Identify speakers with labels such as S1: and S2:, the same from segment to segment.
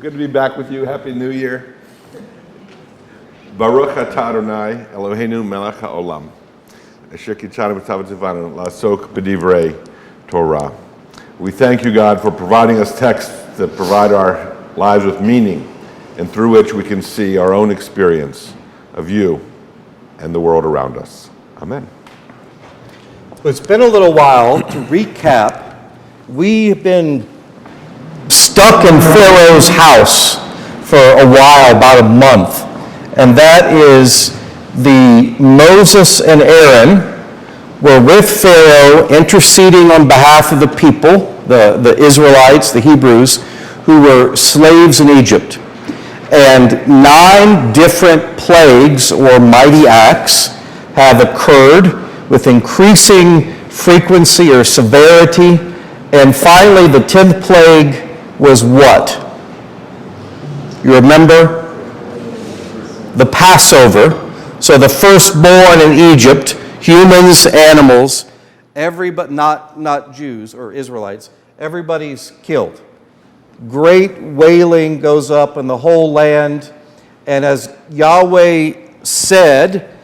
S1: Good to be back with you. Happy New Year. Baruch atah Adonai Eloheinu melech haolam. Asher kitshanu b'tzavat tzivanu la'asok b'divrei Torah. We thank you, God, for providing us texts that provide our lives with meaning and through which we can see our own experience of you and the world around us. Amen.
S2: It's been a little while. To recap, we've been stuck in Pharaoh's house for a while, about a month. And that is the Moses and Aaron were with Pharaoh interceding on behalf of the people, the Israelites, the Hebrews, who were slaves in Egypt. And 9 different plagues or mighty acts have occurred with increasing frequency or severity. And finally, the 10th plague was what? You remember? The Passover. So the firstborn in Egypt, humans, animals, but not Jews or Israelites, everybody's killed. Great wailing goes up in the whole land. And as Yahweh said,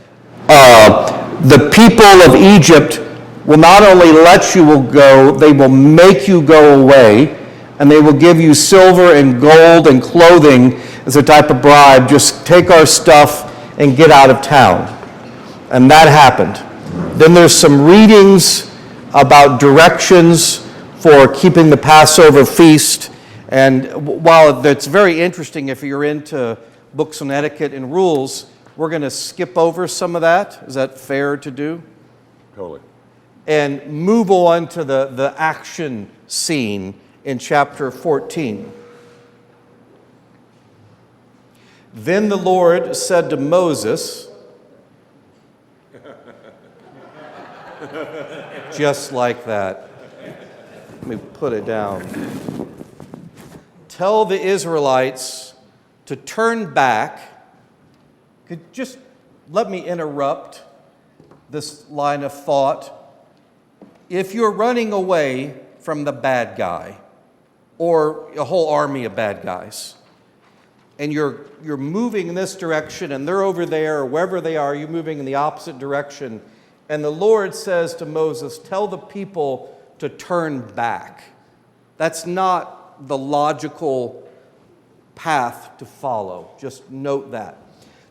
S2: the people of Egypt will not only let you go, they will make you go away, and they will give you silver and gold and clothing as a type of bribe. Just take our stuff and get out of town. And that happened. Then there's some readings about directions for keeping the Passover feast. And while it's very interesting if you're into books on etiquette and rules, we're going to skip over some of that. Is that fair to do?
S1: Totally.
S2: And move on to the action scene in chapter 14. Then the Lord said to Moses, just like that. Let me put it down. Tell the Israelites to turn back. Just let me interrupt this line of thought. If you're running away from the bad guy or a whole army of bad guys, and you're moving in this direction and they're over there or wherever they are, you're moving in the opposite direction, and the Lord says to Moses, tell the people to turn back. That's not the logical path to follow. Just note that.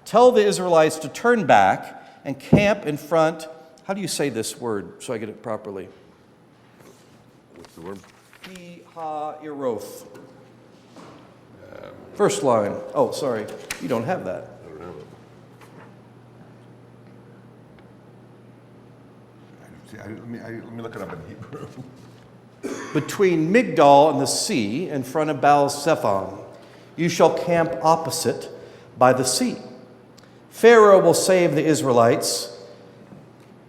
S2: Tell the Israelites to turn back and camp in front. How do you say this word so I get it properly?
S1: What's the word?
S2: Pi-ha-iroth. First line. Oh, sorry. You don't have that.
S1: I don't have it. Let me look it up in Hebrew.
S2: Between Migdol and the sea, in front of Baal-Zephon, you shall camp opposite by the sea. Pharaoh will save the Israelites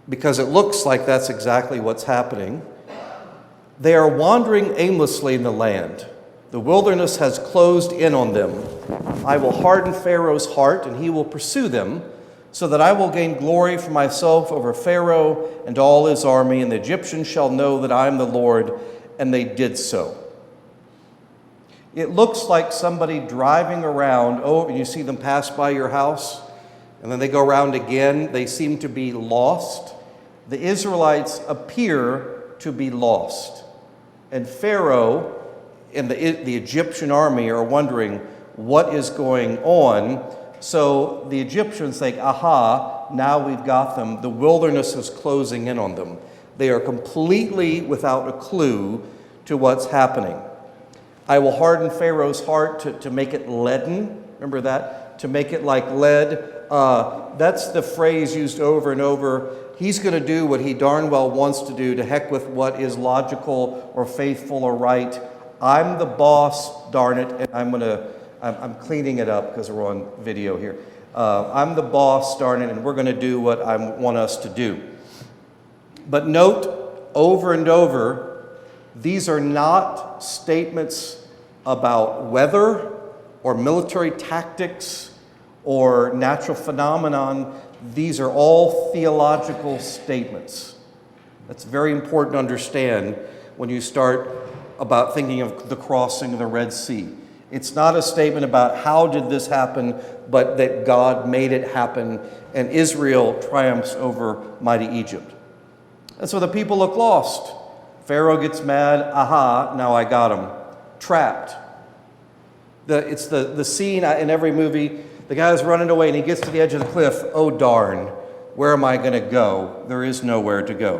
S2: because it looks like that's exactly what's happening. They are wandering aimlessly in the land. The wilderness has closed in on them. I will harden Pharaoh's heart, and he will pursue them, so that I will gain glory for myself over Pharaoh and all his army, and the Egyptians shall know that I am the Lord. And they did so. It looks like somebody driving around, and you see them pass by your house, and then they go around again. They seem to be lost. The Israelites appear to be lost. And Pharaoh and the Egyptian army are wondering what is going on. So the Egyptians think, aha, now we've got them. The wilderness is closing in on them. They are completely without a clue to what's happening. I will harden Pharaoh's heart to make it leaden. Remember that? To make it like lead. That's the phrase used over and over. He's going to do what he darn well wants to do. To heck with what is logical or faithful or right. I'm the boss, darn it, and I'm cleaning it up because we're on video here. I'm the boss, darn it, and we're going to do what I want us to do. But note, over and over, these are not statements about weather or military tactics or natural phenomenon. These are all theological statements. That's very important to understand when you start about thinking of the crossing of the Red Sea. It's not a statement about how did this happen, but that God made it happen, and Israel triumphs over mighty Egypt. And so the people look lost. Pharaoh gets mad, aha, now I got him. Trapped. It's the scene in every movie, the guy's running away and he gets to the edge of the cliff, oh darn, where am I going to go? There is nowhere to go.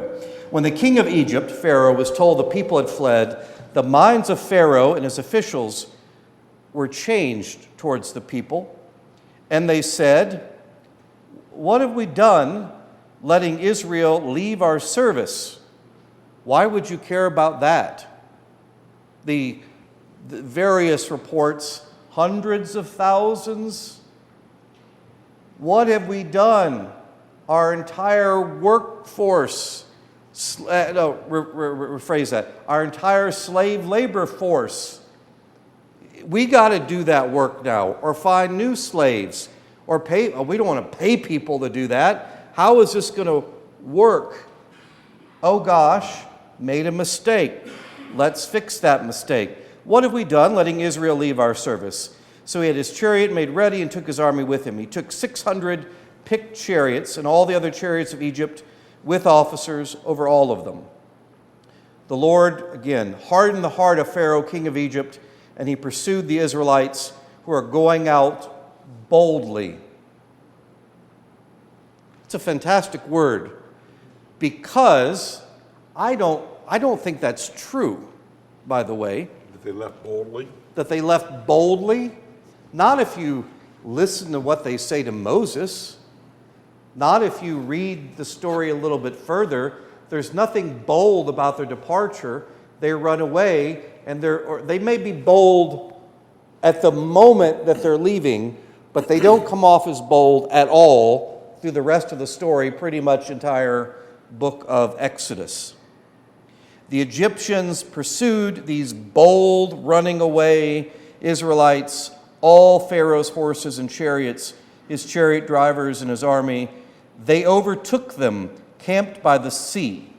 S2: When the king of Egypt, Pharaoh, was told the people had fled, the minds of Pharaoh and his officials were changed towards the people, and they said, what have we done letting Israel leave our service? Why would you care about that? The various reports, hundreds of thousands. What have we done? Our entire workforce, rephrase that, our entire slave labor force. We got to do that work now, or find new slaves, or pay. We don't want to pay people to do that. How is this going to work? Oh gosh, made a mistake. Let's fix that mistake. What have we done letting Israel leave our service? So he had his chariot made ready and took his army with him. He took 600 picked chariots and all the other chariots of Egypt with officers over all of them. The Lord, again, hardened the heart of Pharaoh, king of Egypt, and he pursued the Israelites who are going out boldly. It's a fantastic word, because I don't think that's true, by the way.
S1: That they left boldly?
S2: That they left boldly? Not if you listen to what they say to Moses. Not if you read the story a little bit further. There's nothing bold about their departure. They run away, and they may be bold at the moment that they're leaving, but they don't come off as bold at all through the rest of the story, pretty much entire book of Exodus. The Egyptians pursued these bold, running away Israelites, all Pharaoh's horses and chariots, his chariot drivers and his army. They overtook them, camped by the sea.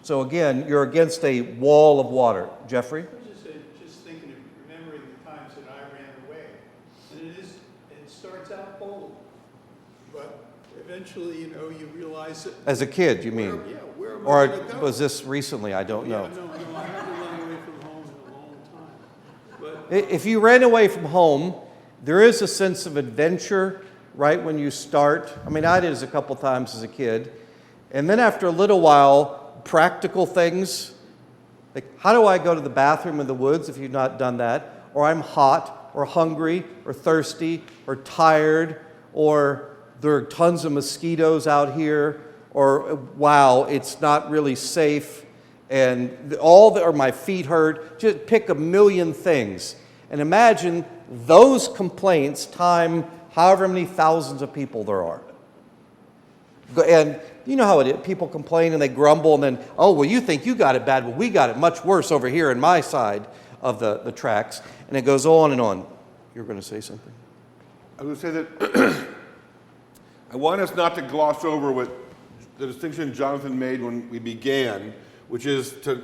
S2: So again, you're against a wall of water. Jeffrey?
S3: Just thinking of remembering the times that I ran away. And it starts out bold. But eventually, you realize that...
S2: As a kid, you mean?
S3: Where am I
S2: Or
S3: going to go?
S2: was this recently? I don't know.
S3: No, I haven't run away from home in a long time. But
S2: If you ran away from home, there is a sense of adventure right when you start. I mean, I did this a couple times as a kid. And then after a little while, practical things, like how do I go to the bathroom in the woods if you've not done that? Or I'm hot, or hungry, or thirsty, or tired, or there are tons of mosquitoes out here, or wow, it's not really safe, and or my feet hurt. Just pick a million things. And imagine those complaints time however many thousands of people there are. And you know how it is. People complain and they grumble, and then, oh, well, you think you got it bad. Well, we got it much worse over here in my side of the tracks. And it goes on and on. You're going to say something?
S1: I was going to say that I want us not to gloss over what the distinction Jonathan made when we began, which is to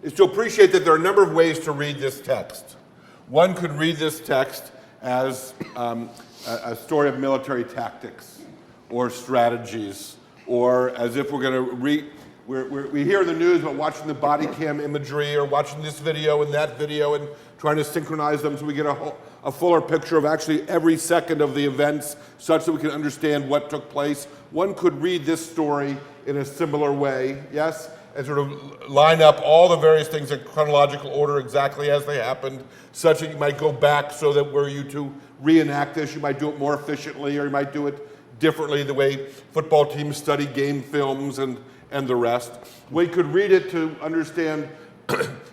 S1: is to appreciate that there are a number of ways to read this text. One could read this text as a story of military tactics or strategies, or as if we're going to we hear the news about watching the body cam imagery or watching this video and that video and trying to synchronize them so we get a fuller picture of actually every second of the events such that we can understand what took place. One could read this story in a similar way, yes, and sort of line up all the various things in chronological order exactly as they happened, such that you might go back so that were you to reenact this, you might do it more efficiently, or you might do it differently, the way football teams study game films and the rest. We could read it to understand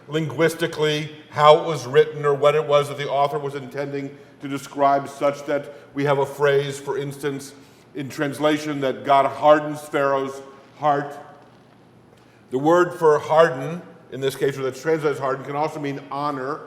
S1: linguistically how it was written or what it was that the author was intending to describe, such that we have a phrase, for instance, in translation, that God hardens Pharaoh's heart. The word for harden, in this case, or that's translated as harden, can also mean honor,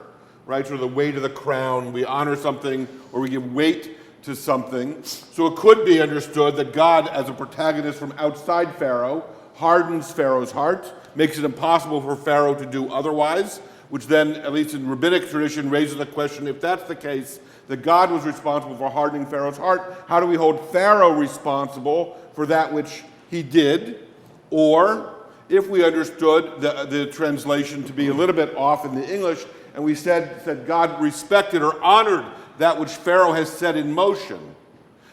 S1: right? Sort of the weight of the crown. We honor something, or we give weight to something. So it could be understood that God, as a protagonist from outside Pharaoh, hardens Pharaoh's heart, makes it impossible for Pharaoh to do otherwise, which then, at least in rabbinic tradition, raises the question, if that's the case, that God was responsible for hardening Pharaoh's heart, how do we hold Pharaoh responsible for that which he did? Or, if we understood the translation to be a little bit off in the English, and we said God respected or honored that which Pharaoh has set in motion,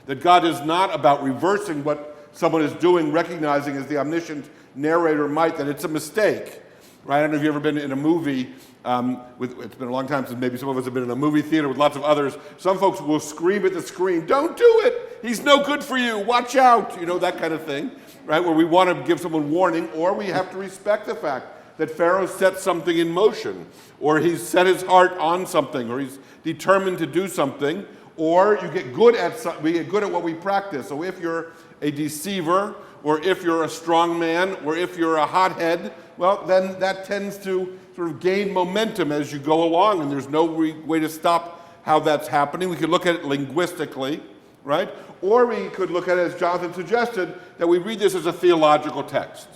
S1: that God is not about reversing what someone is doing, recognizing as the omniscient narrator might that it's a mistake. Right? I don't know if you've ever been in a movie. It's been a long time since maybe some of us have been in a movie theater with lots of others. Some folks will scream at the screen, "Don't do it! He's no good for you! Watch out!" You know, that kind of thing. Right? Where we want to give someone warning, or we have to respect the fact that Pharaoh set something in motion, or he's set his heart on something, or he's determined to do something, or we get good at what we practice. So if you're a deceiver, or if you're a strong man, or if you're a hothead, well, then that tends to sort of gain momentum as you go along, and there's no way to stop how that's happening. We could look at it linguistically, right? Or we could look at it, as Jonathon suggested, that we read this as a theological text.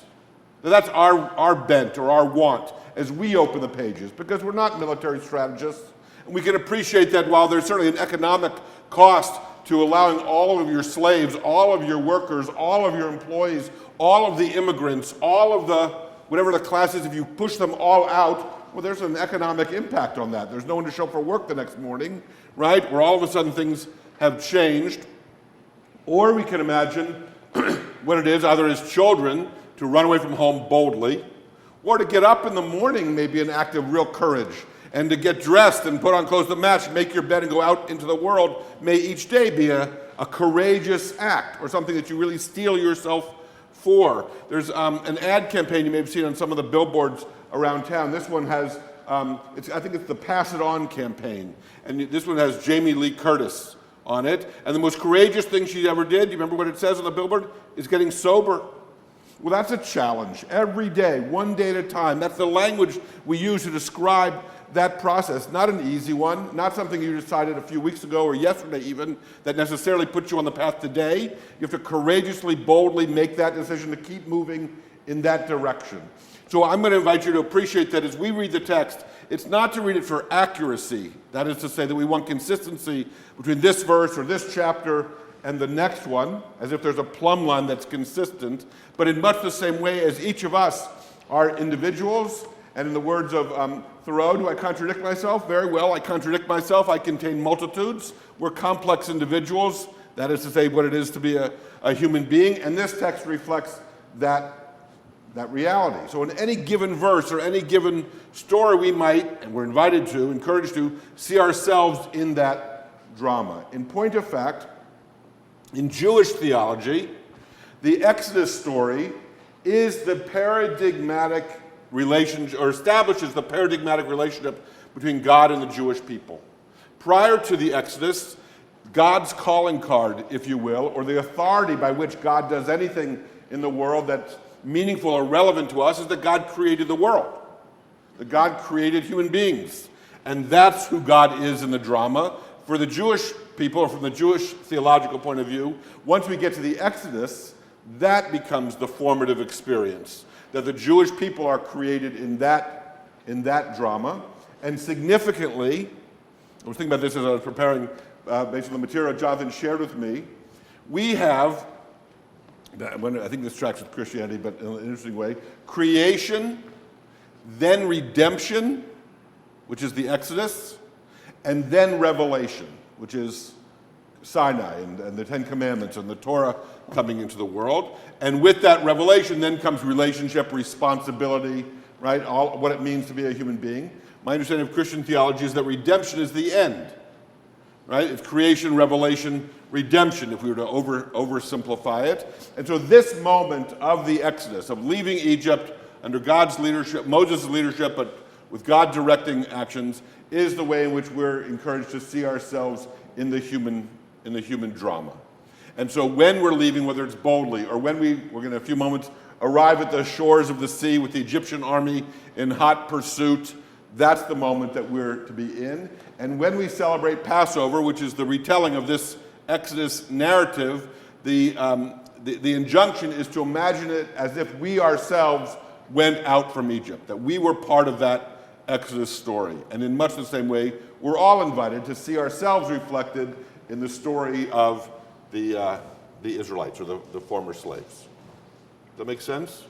S1: That's our bent or our want as we open the pages, because we're not military strategists. And we can appreciate that while there's certainly an economic cost to allowing all of your slaves, all of your workers, all of your employees, all of the immigrants, all of the, whatever the class is, if you push them all out, well, there's an economic impact on that. There's no one to show up for work the next morning, right? Where all of a sudden things have changed. Or we can imagine what it is, either as children, to run away from home boldly, or to get up in the morning, maybe an act of real courage, and to get dressed and put on clothes that match, make your bed and go out into the world, may each day be a courageous act, or something that you really steel yourself for. There's an ad campaign you may have seen on some of the billboards around town. This one has, I think it's the Pass It On campaign, and this one has Jamie Lee Curtis on it, and the most courageous thing she ever did, you remember what it says on the billboard, is getting sober. Well, that's a challenge. Every day, one day at a time. That's the language we use to describe that process. Not an easy one, not something you decided a few weeks ago or yesterday even that necessarily puts you on the path today. You have to courageously, boldly make that decision to keep moving in that direction. So I'm going to invite you to appreciate that as we read the text, it's not to read it for accuracy. That is to say that we want consistency between this verse or this chapter and the next one, as if there's a plumb line that's consistent, but in much the same way as each of us are individuals, and in the words of Thoreau, do I contradict myself? Very well, I contradict myself. I contain multitudes. We're complex individuals. That is to say what it is to be a human being, and this text reflects that reality. So in any given verse or any given story we might, and we're invited to, encouraged to, see ourselves in that drama. In point of fact, in Jewish theology, the Exodus story is the paradigmatic relationship, or establishes the paradigmatic relationship between God and the Jewish people. Prior to the Exodus, God's calling card, if you will, or the authority by which God does anything in the world that's meaningful or relevant to us, is that God created the world. That God created human beings. And that's who God is in the drama. For the Jewish people, or from the Jewish theological point of view, once we get to the Exodus, that becomes the formative experience. That the Jewish people are created in that drama. And significantly, I was thinking about this as I was preparing, based on the material Jonathon shared with me, we have, I think this tracks with Christianity, but in an interesting way, creation, then redemption, which is the Exodus, and then revelation, which is Sinai and the Ten Commandments and the Torah coming into the world. And with that revelation then comes relationship, responsibility, right? All what it means to be a human being. My understanding of Christian theology is that redemption is the end, right? It's creation, revelation, redemption, if we were to oversimplify it. And so this moment of the Exodus, of leaving Egypt under God's leadership, Moses' leadership, but with God directing actions, is the way in which we're encouraged to see ourselves in the human drama. And so when we're leaving, whether it's boldly, or when we're going to, in a few moments, arrive at the shores of the sea with the Egyptian army in hot pursuit, that's the moment that we're to be in. And when we celebrate Passover, which is the retelling of this Exodus narrative, the injunction is to imagine it as if we ourselves went out from Egypt, that we were part of that Exodus story. And in much the same way, we're all invited to see ourselves reflected in the story of the Israelites, or the former slaves. Does that make sense?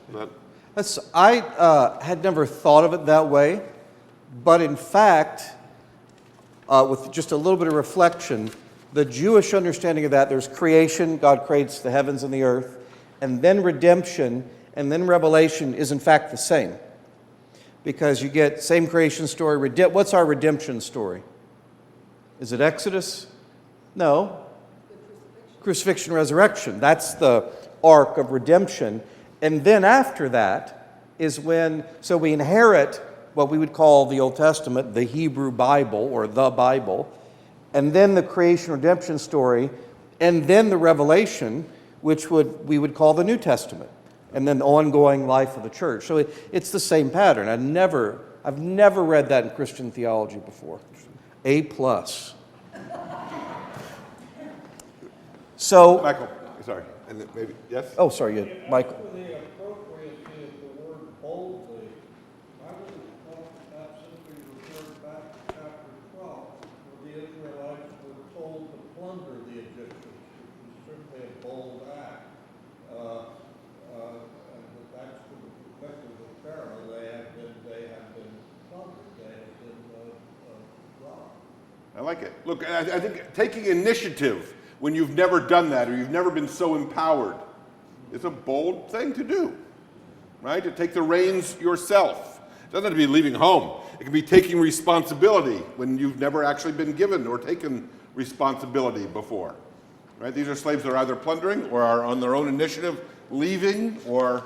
S2: I had never thought of it that way, but in fact, with just a little bit of reflection, the Jewish understanding of that, there's creation, God creates the heavens and the earth, and then redemption, and then revelation is in fact the same. Because you get same creation story. What's our redemption story? Is it Exodus? No. Crucifixion, resurrection. That's the arc of redemption. And then after that is so we inherit what we would call the Old Testament, the Hebrew Bible, or the Bible, and then the creation redemption story, and then the revelation, which we would call the New Testament, and then the ongoing life of the church. So it's the same pattern. I've never read that in Christian theology before. A+. So,
S1: Michael, sorry, and then maybe, yes?
S2: oh, sorry, yeah, Michael.
S4: For the appropriacy of the word boldly, I would have thought that simply referred back to chapter 12, where the Israelites were told to plunder the Egyptians, which was certainly a bold act. And that's to the perspective of Pharaoh. They have been plundered. They have been robbed.
S1: I like it. Look, I think taking initiative when you've never done that, or you've never been so empowered, is a bold thing to do, right? To take the reins yourself. It doesn't have to be leaving home. It can be taking responsibility when you've never actually been given or taken responsibility before, right? These are slaves that are either plundering or are on their own initiative leaving, or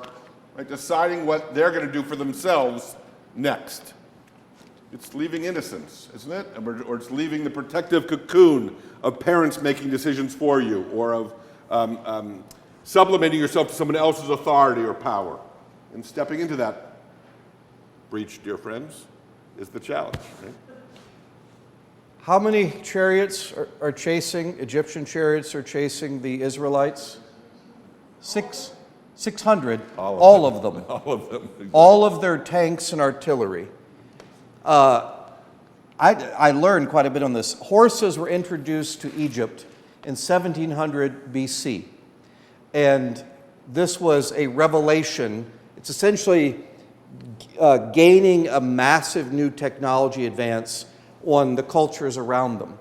S1: deciding what they're going to do for themselves next. It's leaving innocence, isn't it? Or it's leaving the protective cocoon of parents making decisions for you, or of sublimating yourself to someone else's authority or power. And stepping into that breach, dear friends, is the challenge. Right?
S2: How many chariots are chasing, Egyptian chariots are chasing the Israelites? 600. All of them.
S1: All of them.
S2: All of their tanks and artillery. I learned quite a bit on this. Horses were introduced to Egypt in 1700 BC. And this was a revelation. It's essentially gaining a massive new technology advance on the cultures around them.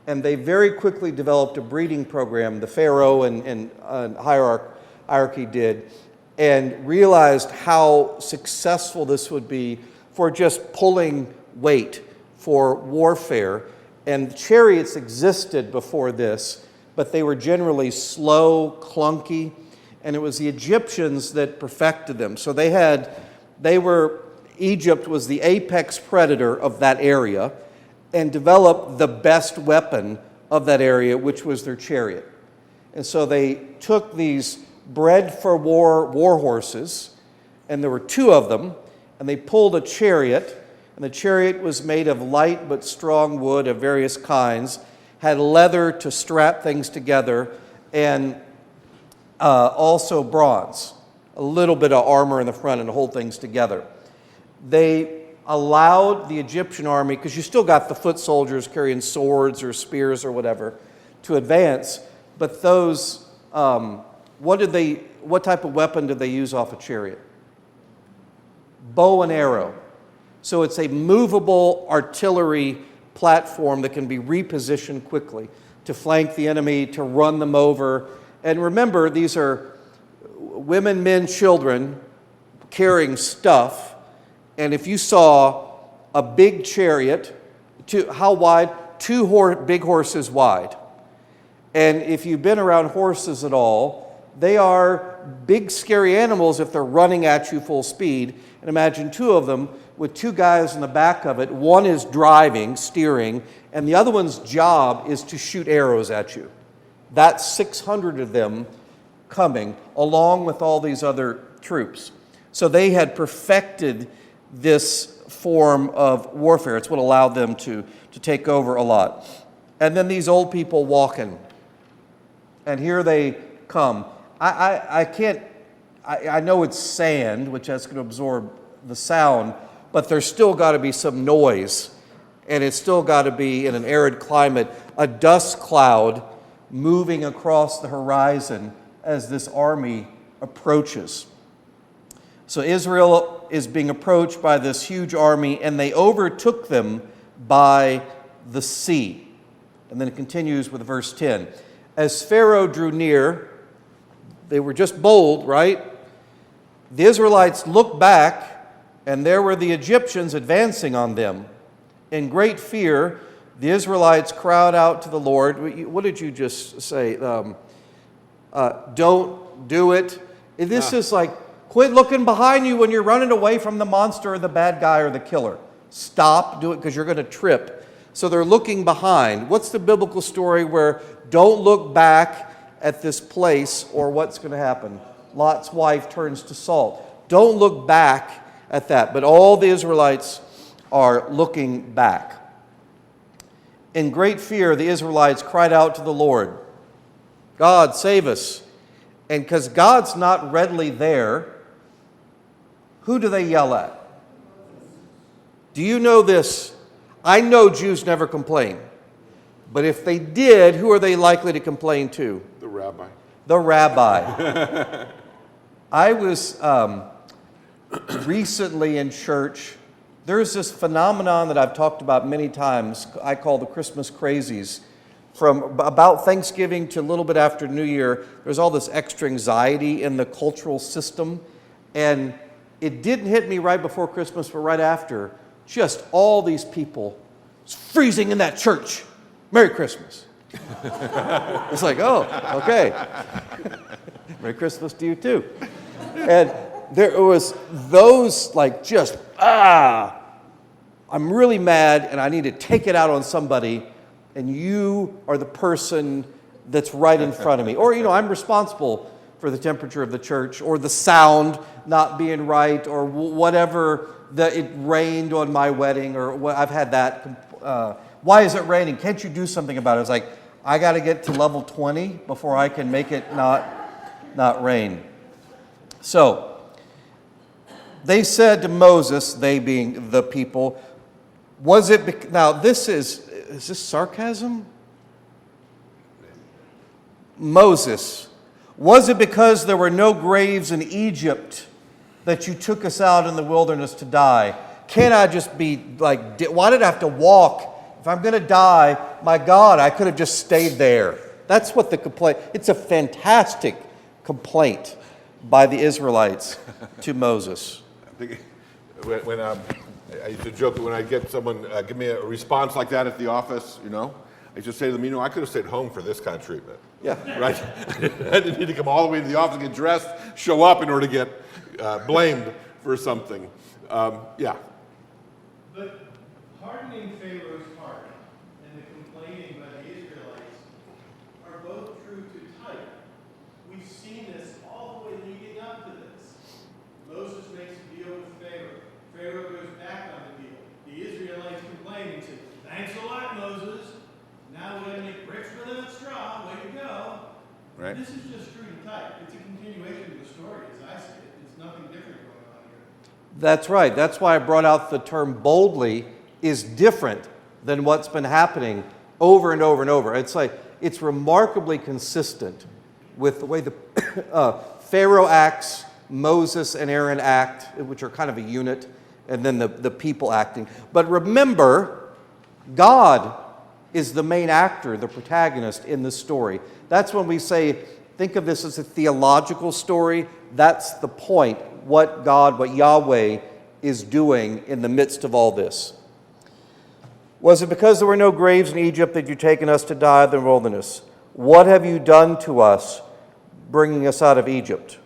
S2: And they very quickly developed a breeding program, the Pharaoh and hierarchy did, and realized how successful this would be for just pulling weight for warfare. And chariots existed before this, but they were generally slow, clunky, and it was the Egyptians that perfected them. So Egypt was the apex predator of that area and developed the best weapon of that area, which was their chariot. And so they took these bred for war horses, and there were two of them, and they pulled a chariot, and the chariot was made of light but strong wood of various kinds, had leather to strap things together, and also bronze, a little bit of armor in the front and to hold things together. They allowed the Egyptian army, because you still got the foot soldiers carrying swords or spears or whatever, to advance, but those, what type of weapon did they use off a chariot? Bow and arrow. So it's a movable artillery platform that can be repositioned quickly to flank the enemy, to run them over. And remember, these are women, men, children carrying stuff. And if you saw a big chariot, how wide? Two big horses wide. And if you've been around horses at all, they are big, scary animals if they're running at you full speed. And imagine two of them with two guys in the back of it. One is driving, steering, and the other one's job is to shoot arrows at you. That's 600 of them coming, along with all these other troops. So they had perfected this form of warfare. It's what allowed them to take over a lot. And then these old people walking. And here they come. I know it's sand, which is going to absorb the sound, but there's still got to be some noise. And it's still got to be, in an arid climate, a dust cloud moving across the horizon as this army approaches. So Israel is being approached by this huge army, and they overtook them by the sea. And then it continues with verse 10. As Pharaoh drew near, they were just bold, right? The Israelites looked back, and there were the Egyptians advancing on them. In great fear, the Israelites cried out to the Lord. What did you just say? Don't do it. This is like, quit looking behind you when you're running away from the monster or the bad guy or the killer. Stop, do it because you're going to trip. So they're looking behind. What's the biblical story where don't look back at this place or what's going to happen? Lot's wife turns to salt. Don't look back at that. But all the Israelites are looking back. In great fear, the Israelites cried out to the Lord, God, save us. And because God's not readily there, who do they yell at? Do you know this? I know Jews never complain. But if they did, who are they likely to complain to?
S1: The rabbi.
S2: The rabbi. I was recently in church. There's this phenomenon that I've talked about many times, I call the Christmas crazies. From about Thanksgiving to a little bit after New Year, there's all this extra anxiety in the cultural system. And it didn't hit me right before Christmas, but right after. Just all these people freezing in that church. Merry Christmas. It's like, oh, okay. Merry Christmas to you too. And there was those like just, I'm really mad and I need to take it out on somebody, and you are the person that's right in front of me. Or, I'm responsible for the temperature of the church or the sound not being right or whatever, that it rained on my wedding or what. I've had that. Why is it raining? Can't you do something about it? It's like, I got to get to level 20 before I can make it not rain. So, they said to Moses, they being the people, now this is this sarcasm? Moses, was it because there were no graves in Egypt that you took us out in the wilderness to die? Can't I just be like, why did I have to walk? If I'm going to die, my God, I could have just stayed there. That's what the complaint, it's a fantastic complaint by the Israelites to Moses.
S1: I think when I used to joke that when I get someone give me a response like that at the office, I used to say to them, I could have stayed home for this kind of treatment.
S2: Yeah.
S1: Right? I didn't need to come all the way to the office, get dressed, show up in order to get blamed for something. Yeah.
S3: But hardening Pharaoh's heart and the complaining by the Israelites are both true to type. We've seen this all the way leading up to this. Moses makes a deal with Pharaoh. Pharaoh goes back on the deal. The Israelites complain and say, thanks a lot, Moses. Now we're going to make bricks without straw. Way to go.
S1: Right.
S3: This is just true to type. It's a continuation of the story as I see it. It's nothing different going on here.
S2: That's right. That's why I brought out the term boldly is different than what's been happening over and over and over. It's like, it's remarkably consistent with the way the Pharaoh acts, Moses and Aaron act, which are kind of a unit, and then the people acting. But remember, God is the main actor, the protagonist in this story. That's when we say, think of this as a theological story. That's the point, what Yahweh is doing in the midst of all this. Was it because there were no graves in Egypt that you've taken us to die in the wilderness? What have you done to us, bringing us out of Egypt?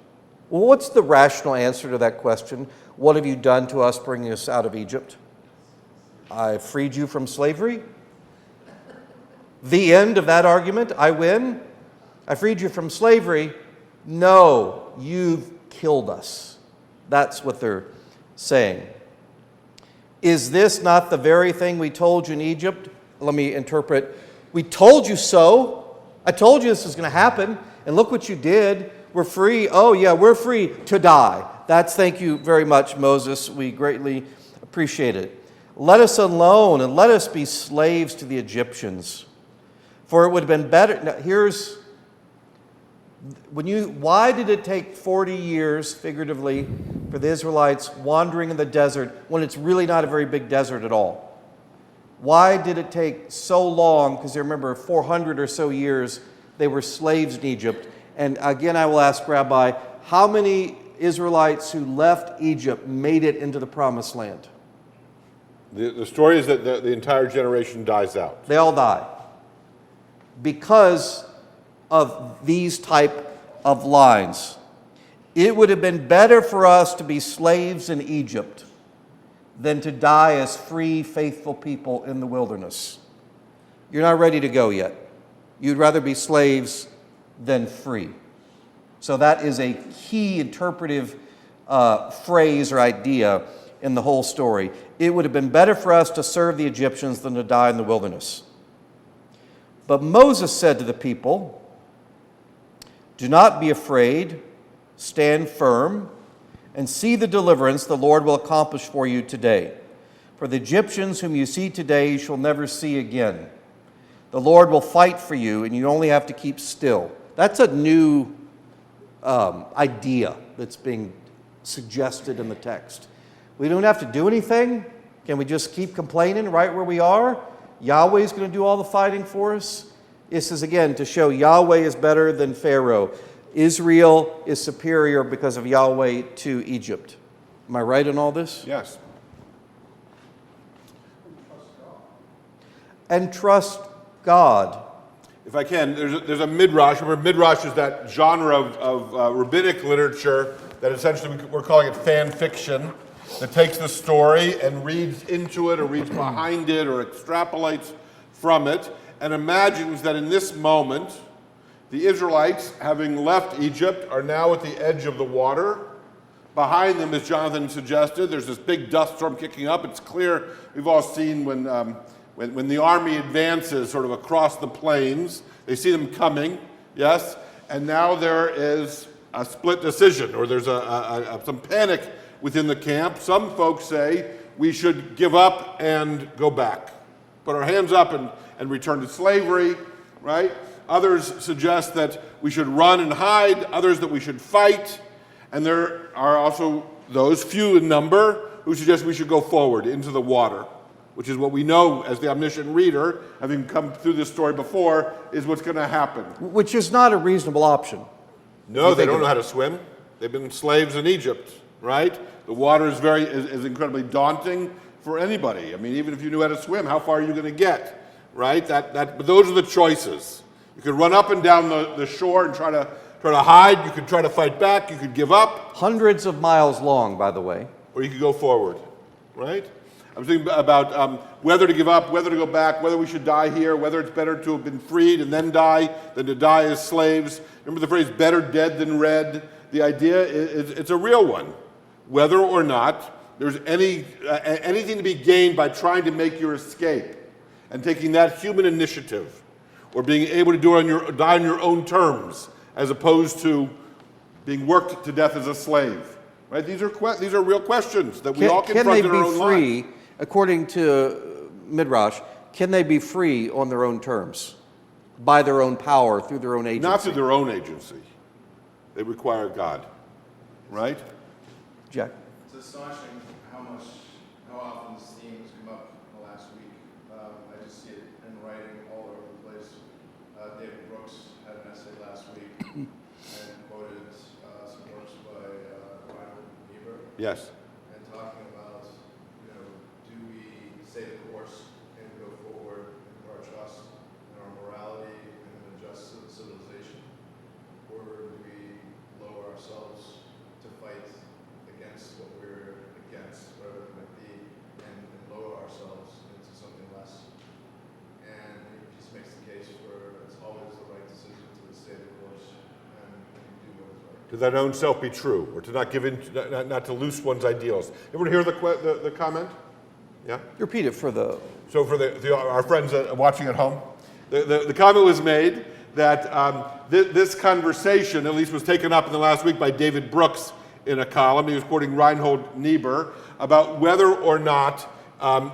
S2: Well, what's the rational answer to that question? What have you done to us, bringing us out of Egypt? I freed you from slavery. The end of that argument, I win. I freed you from slavery. No, you've killed us. That's what they're saying. Is this not the very thing we told you in Egypt? Let me interpret. We told you so. I told you this was going to happen, and look what you did. We're free. Oh, yeah, we're free to die. Thank you very much, Moses. We greatly Appreciate it. Let us alone and let us be slaves to the Egyptians. For it would have been better. Now, why did it take 40 years, figuratively, for the Israelites wandering in the desert when it's really not a very big desert at all? Why did it take so long? Because you remember, 400 or so years they were slaves in Egypt. And again, I will ask Rabbi, how many Israelites who left Egypt made it into the Promised Land?
S1: The story is that the entire generation dies out.
S2: They all die because of these type of lines. It would have been better for us to be slaves in Egypt than to die as free, faithful people in the wilderness. You're not ready to go yet. You'd rather be slaves than free. So that is a key interpretive phrase or idea in the whole story. It would have been better for us to serve the Egyptians than to die in the wilderness. But Moses said to the people, "Do not be afraid, stand firm, and see the deliverance the Lord will accomplish for you today. For the Egyptians whom you see today you shall never see again. The Lord will fight for you, and you only have to keep still." That's a new idea that's being suggested in the text. We don't have to do anything. Can we just keep complaining right where we are? Yahweh's going to do all the fighting for us. This is, again, to show Yahweh is better than Pharaoh. Israel is superior because of Yahweh to Egypt. Am I right in all this?
S1: Yes.
S2: And trust God.
S1: If I can, there's a midrash. Remember, midrash is that genre of rabbinic literature that essentially we're calling it fan fiction, that takes the story and reads into it or reads behind it or extrapolates from it and imagines that in this moment, the Israelites, having left Egypt, are now at the edge of the water. Behind them, as Jonathon suggested, there's this big dust storm kicking up. It's clear, we've all seen when the army advances sort of across the plains, they see them coming, yes? And now there is a split decision, or there's some panic within the camp. Some folks say we should give up and go back, put our hands up and return to slavery, right? Others suggest that we should run and hide, others that we should fight, and there are also those, few in number, who suggest we should go forward into the water, which is what we know as the omniscient reader, having come through this story before, is what's going to happen.
S2: Which is not a reasonable option.
S1: No, they don't know how to swim. They've been slaves in Egypt, right? The water is incredibly daunting for anybody. I mean, even if you knew how to swim, how far are you going to get, right? But those are the choices. You could run up and down the shore and try to hide. You could try to fight back. You could give up.
S2: Hundreds of miles long, by the way.
S1: Or you could go forward, right? I'm thinking about whether to give up, whether to go back, whether we should die here, whether it's better to have been freed and then die than to die as slaves. Remember the phrase, better dead than red? The idea is it's a real one. Whether or not there's anything to be gained by trying to make your escape and taking that human initiative, or being able to die on your own terms, as opposed to being worked to death as a slave. Right? These are real questions that we all confront in our own lives. Can they be free, according to Midrash, can they be free on their own terms, by their own power, through their own agency? Not through their own agency. They require God. Right?
S2: Jack?
S5: It's astonishing how often this theme has come up in the last week. I just see it in writing all over the place. David Brooks had an essay last week and quoted some works by Reinhold Niebuhr.
S1: Yes.
S5: And talking about, do we stay the course and go forward in our trust and our morality and in a just civilization, or do we lower ourselves to fight against what we're against, whatever it might be, and lower ourselves into something less? And it just makes the case for it's always the right decision to stay the course and do what is right.
S1: To that own self be true, or to not give in, not to loose one's ideals. You want to hear the comment? Yeah.
S2: Repeat it for the.
S1: So for our friends watching at home, the comment was made that this conversation, at least, was taken up in the last week by David Brooks in a column. He was quoting Reinhold Niebuhr about whether or not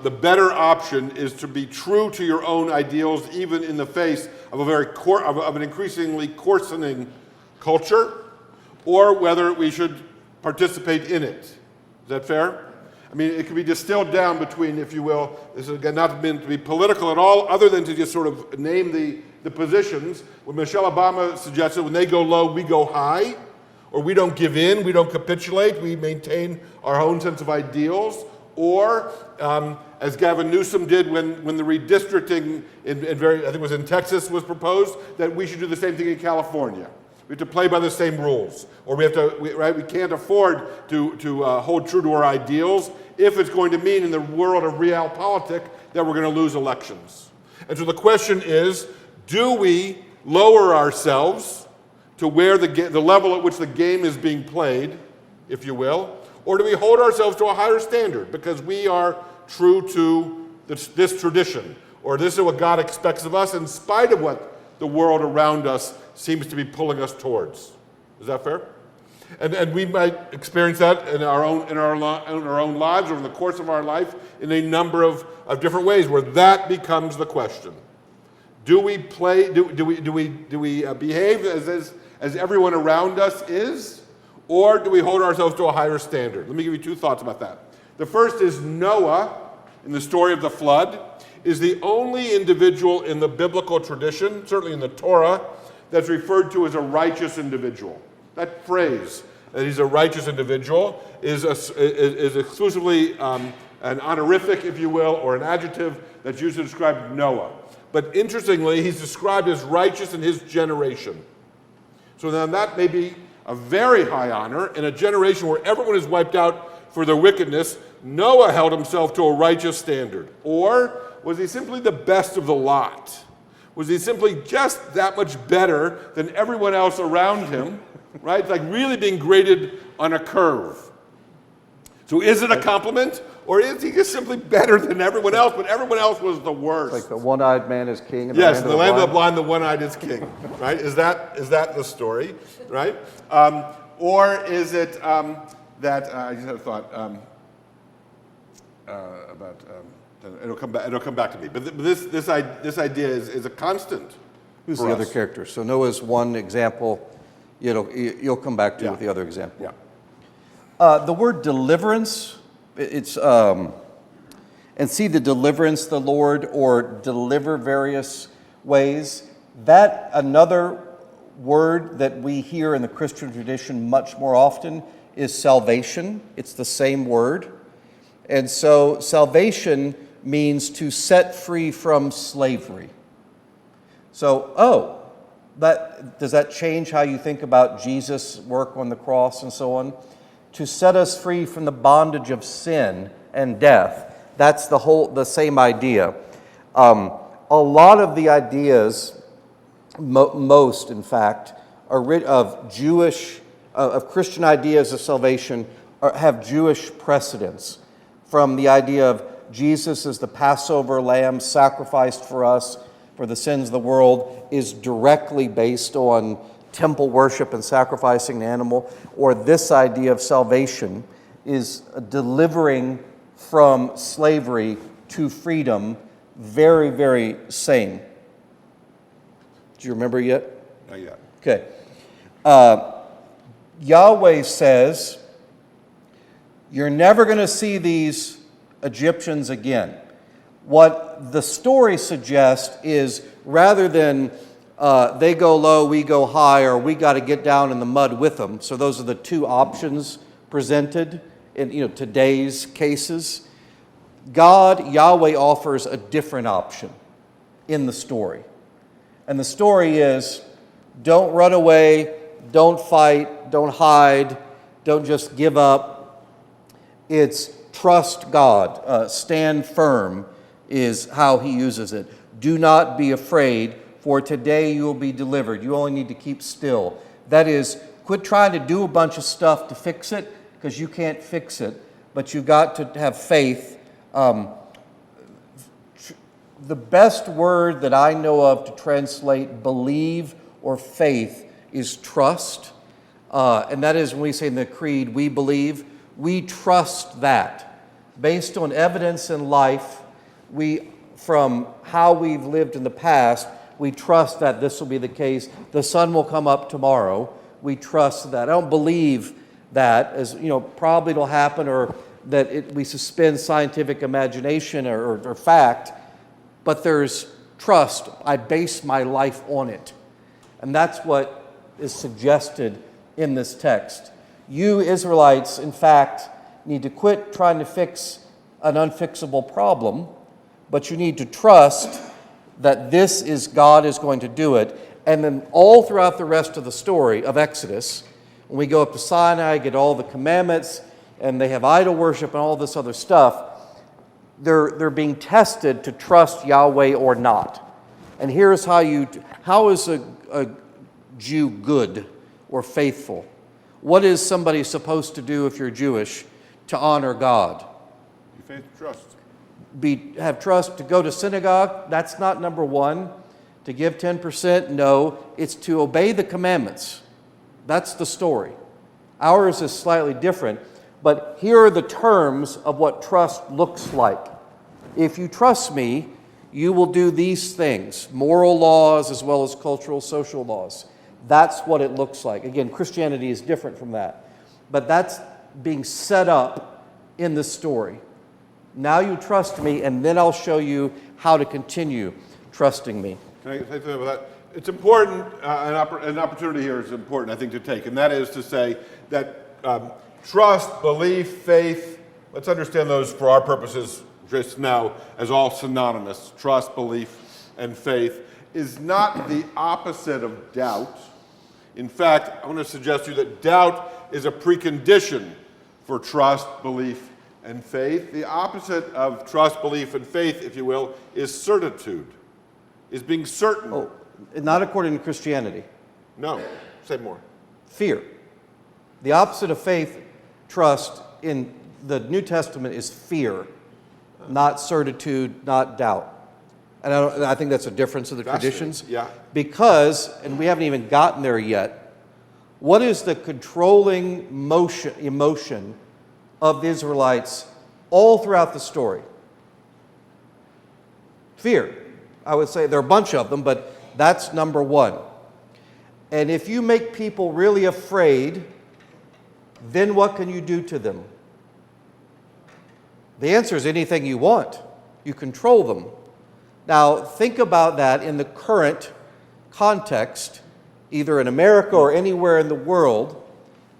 S1: the better option is to be true to your own ideals, even in the face of of an increasingly coarsening culture, or whether we should participate in it. Is that fair? I mean, it can be distilled down between, if you will, this is again not meant to be political at all, other than to just sort of name the positions. When Michelle Obama suggested, when they go low, we go high, or we don't give in, we don't capitulate, we maintain our own sense of ideals, or as Gavin Newsom did when the redistricting I think it was in Texas was proposed, that we should do the same thing in California. We have to play by the same rules, or we can't afford to hold true to our ideals if it's going to mean in the world of realpolitik that we're going to lose elections. And so the question is, do we lower ourselves to where the level at which the game is being played, if you will, or do we hold ourselves to a higher standard because we are true to this tradition, or this is what God expects of us in spite of what the world around us seems to be pulling us towards? Is that fair? And we might experience that in our own lives or in the course of our life in a number of different ways where that becomes the question. Do we behave as everyone around us is, or do we hold ourselves to a higher standard? Let me give you two thoughts about that. The first is Noah, in the story of the flood, is the only individual in the biblical tradition, certainly in the Torah, that's referred to as a righteous individual. That phrase, that he's a righteous individual, is exclusively an honorific, if you will, or an adjective that's used to describe Noah. But interestingly, he's described as righteous in his generation. So then that may be a very high honor in a generation where everyone is wiped out for their wickedness. Noah held himself to a righteous standard. Or was he simply the best of the lot? Was he simply just that much better than everyone else around him, right? It's like really being graded on a curve. So is it a compliment, or is he just simply better than everyone else, but everyone else was the worst?
S2: Like the one-eyed man is king. And
S1: yes, the land of the blind, the one-eyed is king, right? Is that the story, right? Or is it that, I just had a thought about... It'll come back to me. But this idea is a constant.
S2: Who's the other character? So Noah's one example. You'll come back to with the other example.
S1: Yeah.
S2: The word deliverance, it's and see the deliverance the Lord, or deliver various ways. That another word that we hear in the Christian tradition much more often is salvation. It's the same word, and so salvation means to set free from slavery. So, does that change how you think about Jesus' work on the cross and so on? To set us free from the bondage of sin and death. That's the same idea. A lot of the ideas, most in fact, of Christian ideas of salvation have Jewish precedents, from the idea of Jesus as the Passover lamb sacrificed for us for the sins of the world is directly based on temple worship and sacrificing an animal, or this idea of salvation is delivering from slavery to freedom, very, very same. Do you remember yet?
S1: Not yet.
S2: Okay. Yahweh says, you're never going to see these Egyptians again. What the story suggests is, rather than they go low, we go high, or we got to get down in the mud with them. So those are the two options presented in today's cases. God, Yahweh, offers a different option in the story. And the story is, don't run away, don't fight, don't hide, don't just give up. It's trust God, stand firm is how he uses it. Do not be afraid, for today you will be delivered. You only need to keep still. That is, quit trying to do a bunch of stuff to fix it, because you can't fix it, but you've got to have faith. The best word that I know of to translate believe or faith is trust. And that is when we say in the creed, we believe, we trust that. Based on evidence in life, from how we've lived in the past, we trust that this will be the case. The sun will come up tomorrow. We trust that. I don't believe that, as probably it'll happen, or that we suspend scientific imagination or fact, but there's trust. I base my life on it. And that's what is suggested in this text. You Israelites, in fact, need to quit trying to fix an unfixable problem, but you need to trust that God is going to do it. And then all throughout the rest of the story of Exodus, when we go up to Sinai, get all the commandments, and they have idol worship and all this other stuff, they're being tested to trust Yahweh or not. And here's how is a Jew good or faithful? What is somebody supposed to do if you're Jewish to honor God?
S1: Faith, trust.
S2: Have trust to go to synagogue? That's not number one. To give 10%? No. It's to obey the commandments. That's the story. Ours is slightly different, but here are the terms of what trust looks like. If you trust me, you will do these things, moral laws as well as cultural, social laws. That's what it looks like. Again, Christianity is different from that, but that's being set up in the story. Now you trust me, and then I'll show you how to continue trusting me.
S1: Can I say something about that? It's important, an opportunity here is important, I think, to take, and that is to say that trust, belief, faith, let's understand those for our purposes just now as all synonymous. Trust, belief, and faith is not the opposite of doubt. In fact, I want to suggest to you that doubt is a precondition for trust, belief, and faith. The opposite of trust, belief, and faith, if you will, is certitude, is being certain.
S2: Oh, not according to Christianity.
S1: No, say more.
S2: Fear. The opposite of faith, trust, in the New Testament is fear, not certitude, not doubt. And I think that's a difference of the traditions.
S1: Yeah.
S2: Because, and we haven't even gotten there yet, what is the controlling emotion of the Israelites all throughout the story? Fear. I would say there are a bunch of them, but that's number one. And if you make people really afraid, then what can you do to them? The answer is anything you want. You control them. Now, think about that in the current context, either in America or anywhere in the world,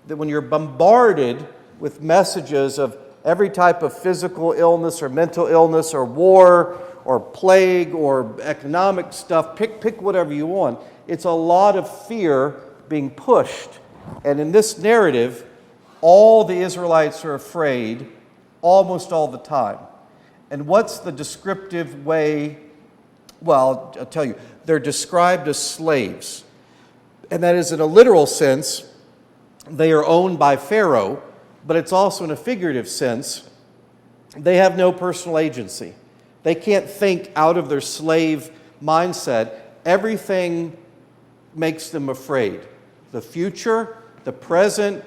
S2: that when you're bombarded with messages of every type of physical illness or mental illness or war or plague or economic stuff, pick whatever you want. It's a lot of fear being pushed. And in this narrative, all the Israelites are afraid almost all the time. And what's the descriptive way? Well, I'll tell you, they're described as slaves. And that is in a literal sense, they are owned by Pharaoh, but it's also in a figurative sense, they have no personal agency. They can't think out of their slave mindset. Everything makes them afraid. The future, the present.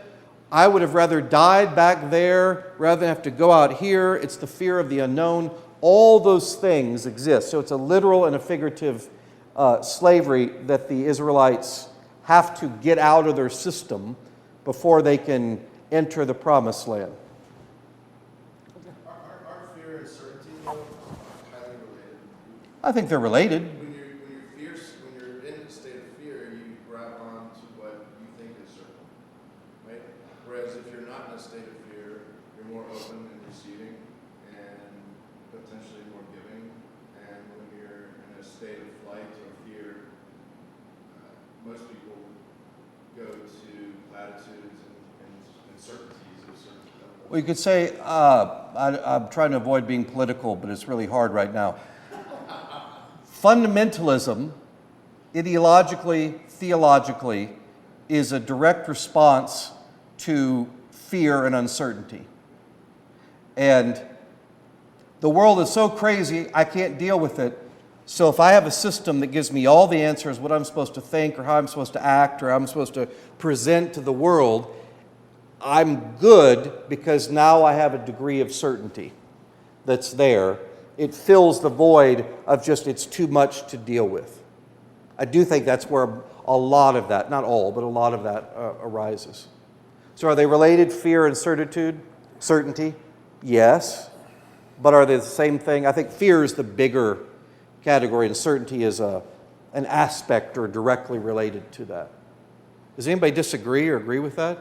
S2: I would have rather died back there rather than have to go out here. It's the fear of the unknown. All those things exist. So it's a literal and a figurative slavery that the Israelites have to get out of their system before they can enter the promised land.
S5: Are fear and certainty, though, highly related?
S2: I think they're related.
S5: When you're in a state of fear, you grab on to what you think is certain, right? Whereas if you're not in a state of fear, you're more open and receiving and potentially more giving. And when you're in a state of flight or fear, most people go to platitudes and certainties of certain levels.
S2: Well, you could say, I'm trying to avoid being political, but it's really hard right now. Fundamentalism, ideologically, theologically, is a direct response to fear and uncertainty. And the world is so crazy, I can't deal with it, So if I have a system that gives me all the answers, what I'm supposed to think or how I'm supposed to act or how I'm supposed to present to the world, I'm good because now I have a degree of certainty that's there. It fills the void of just it's too much to deal with. I do think that's where a lot of that, not all, but a lot of that arises. So are they related, fear and certitude? Certainty? Yes. But are they the same thing? I think fear is the bigger category and certainty is an aspect or directly related to that. Does anybody disagree or agree with that?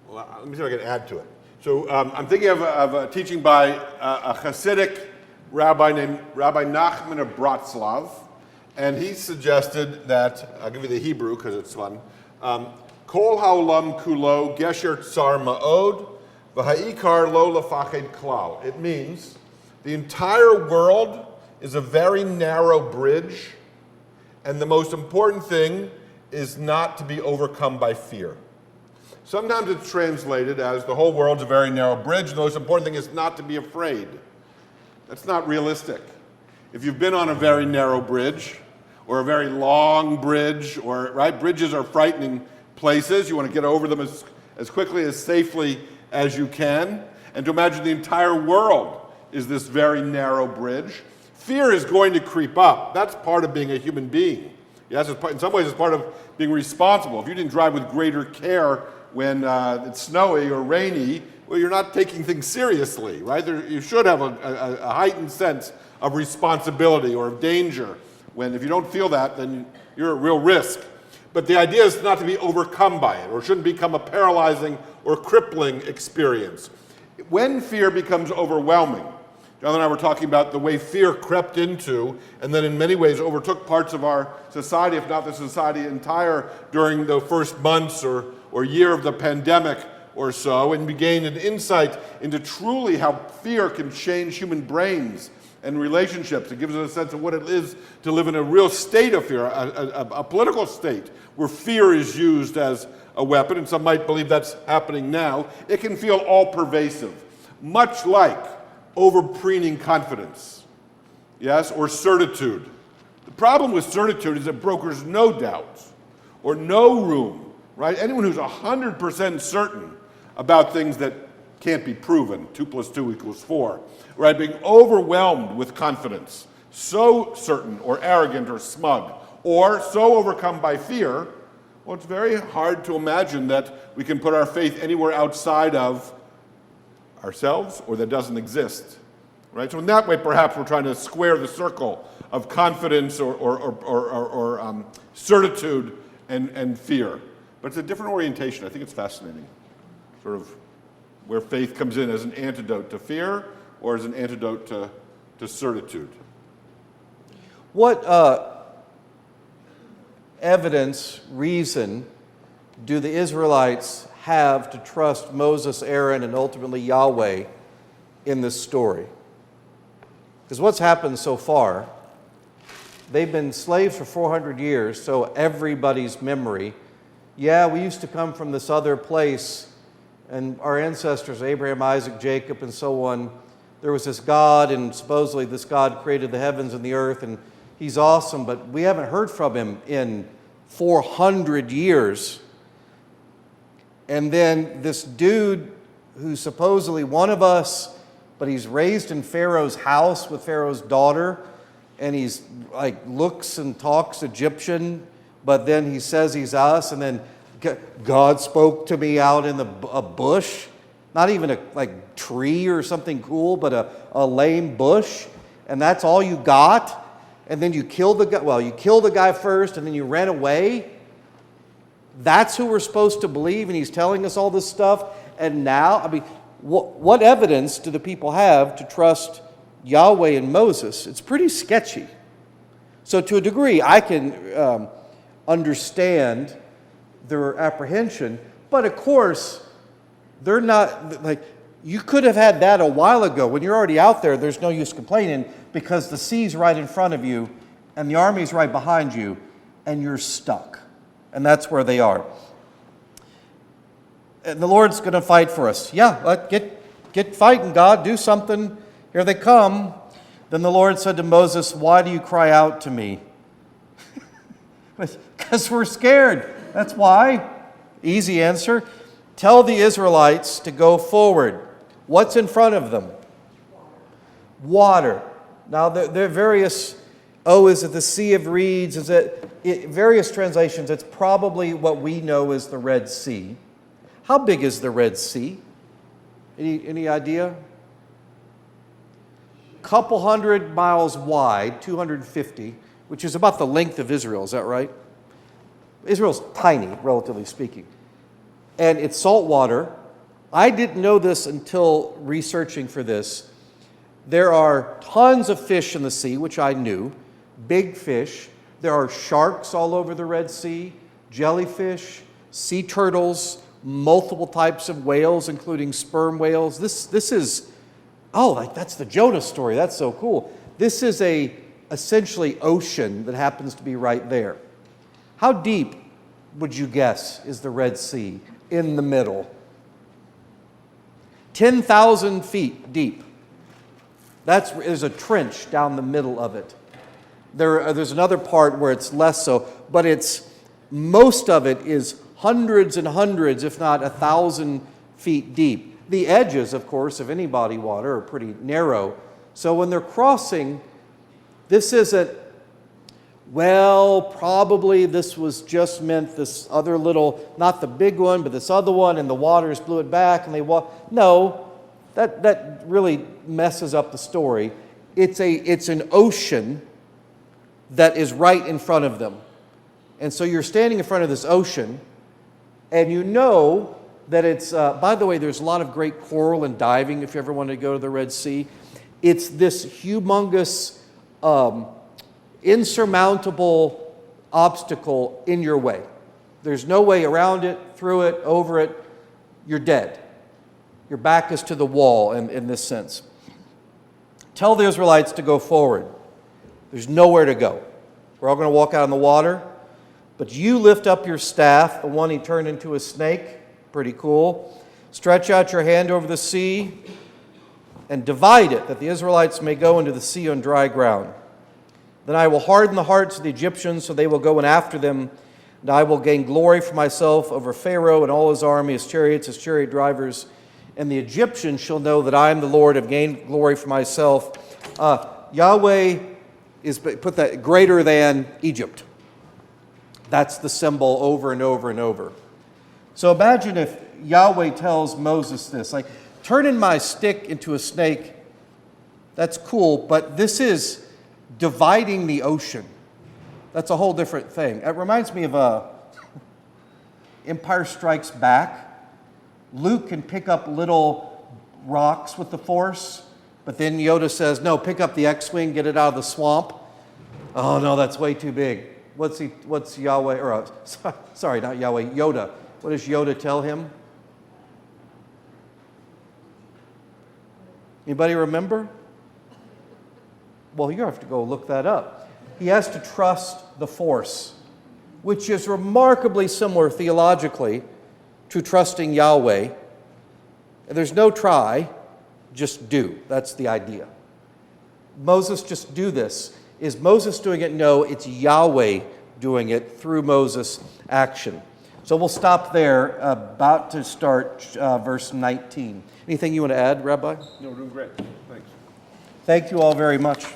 S1: Well, let me see if I can add to it. So I'm thinking of a teaching by a Hasidic rabbi named Rabbi Nachman of Bratslav, and he suggested that, I'll give you the Hebrew because it's fun, Kol ha'olam kulo gesher tsar ma'od v'ha'ikar lo lefached klal. It means the entire world is a very narrow bridge, and the most important thing is not to be overcome by fear. Sometimes it's translated as the whole world's a very narrow bridge, and the most important thing is not to be afraid. That's not realistic. If you've been on a very narrow bridge, or a very long bridge, or right, bridges are frightening places. You want to get over them as quickly, as safely as you can. And to imagine the entire world is this very narrow bridge. Fear is going to creep up. That's part of being a human being. Yes, in some ways it's part of being responsible. If you didn't drive with greater care when it's snowy or rainy, well, you're not taking things seriously, right? You should have a heightened sense of responsibility or of danger. If you don't feel that, then you're at real risk. But the idea is not to be overcome by it, or shouldn't become a paralyzing or crippling experience. When fear becomes overwhelming, Jonathan and I were talking about the way fear crept into, and then in many ways overtook parts of our society, if not the society entire, during the first months or year of the pandemic or so, and we gained an insight into truly how fear can change human brains and relationships. It gives us a sense of what it is to live in a real state of fear, a political state where fear is used as a weapon, and some might believe that's happening now. It can feel all-pervasive, much like over-preening confidence, yes, or certitude. The problem with certitude is it brokers no doubt or no room, right? Anyone who's 100% certain about things that can't be proven, 2 + 2 = 4, right? Being overwhelmed with confidence, so certain or arrogant or smug, or so overcome by fear, well, it's very hard to imagine that we can put our faith anywhere outside of ourselves or that doesn't exist, right? So in that way, perhaps we're trying to square the circle of confidence or certitude and fear. But it's a different orientation. I think it's fascinating, sort of where faith comes in as an antidote to fear or as an antidote to certitude.
S2: What evidence, reason do the Israelites have to trust Moses, Aaron, and ultimately Yahweh in this story? Because what's happened so far, they've been slaves for 400 years, so everybody's memory, yeah, we used to come from this other place, and our ancestors, Abraham, Isaac, Jacob, and so on, there was this God, and supposedly this God created the heavens and the earth, and he's awesome, but we haven't heard from him in 400 years. And then this dude who's supposedly one of us, but he's raised in Pharaoh's house with Pharaoh's daughter, and he's like looks and talks Egyptian, but then he says he's us, and then God spoke to me out in a bush, not even a tree or something cool, but a lame bush, and that's all you got? And then you kill the guy. Well, you kill the guy first, and then you ran away. That's who we're supposed to believe, and he's telling us all this stuff. And now, I mean, what evidence do the people have to trust Yahweh and Moses? It's pretty sketchy. So to a degree, I can understand their apprehension, but of course, they're not like. You could have had that a while ago. When you're already out there, there's no use complaining because the sea's right in front of you and the army's right behind you and you're stuck. And that's where they are. And the Lord's going to fight for us. Yeah, get fighting, God. Do something. Here they come. Then the Lord said to Moses, "Why do you cry out to me?" Because we're scared. That's why. Easy answer. Tell the Israelites to go forward. What's in front of them? Water. Now, there are various, is it the Sea of Reeds? Is it various translations? It's probably what we know as the Red Sea. How big is the Red Sea? Any idea? Couple 100 miles wide, 250, which is about the length of Israel. Is that right? Israel's tiny, relatively speaking. And it's salt water. I didn't know this until researching for this. There are tons of fish in the sea, which I knew, big fish. There are sharks all over the Red Sea, jellyfish, sea turtles, multiple types of whales, including sperm whales. This is, that's the Jonah story. That's so cool. This is essentially ocean that happens to be right there. How deep would you guess is the Red Sea in the middle? 10,000 feet deep. There's a trench down the middle of it. There's another part where it's less so, but most of it is hundreds and hundreds, if not 1,000 feet deep. The edges, of course, of any body water are pretty narrow. So when they're crossing, this isn't, probably this was just meant this other little, not the big one, but this other one, and the waters blew it back, and they walked. No, that really messes up the story. It's an ocean that is right in front of them. And so you're standing in front of this ocean, and you know that it's, by the way, there's a lot of great coral and diving if you ever wanted to go to the Red Sea. It's this humongous, insurmountable obstacle in your way. There's no way around it, through it, over it. You're dead. Your back is to the wall in this sense. Tell the Israelites to go forward. There's nowhere to go. We're all going to walk out on the water. But you lift up your staff, the one he turned into a snake. Pretty cool. Stretch out your hand over the sea and divide it, that the Israelites may go into the sea on dry ground. Then I will harden the hearts of the Egyptians, so they will go in after them. And I will gain glory for myself over Pharaoh and all his army, his chariots, his chariot drivers. And the Egyptians shall know that I am the Lord, have gained glory for myself. Yahweh is put that greater than Egypt. That's the symbol over and over and over. So imagine if Yahweh tells Moses this, like, turning my stick into a snake, that's cool, but this is dividing the ocean. That's a whole different thing. It reminds me of Empire Strikes Back. Luke can pick up little rocks with the Force, but then Yoda says, no, pick up the X-Wing, get it out of the swamp. Oh, no, that's way too big. What's Yahweh, sorry, not Yahweh, Yoda. What does Yoda tell him? Anybody remember? Well, you have to go look that up. He has to trust the Force, which is remarkably similar theologically to trusting Yahweh. And there's no try, just do. That's the idea. Moses, just do this. Is Moses doing it? No, it's Yahweh doing it through Moses' action. So we'll stop there, about to start verse 19. Anything you want to add, Rabbi?
S6: No, doing great. Thanks.
S2: Thank you all very much.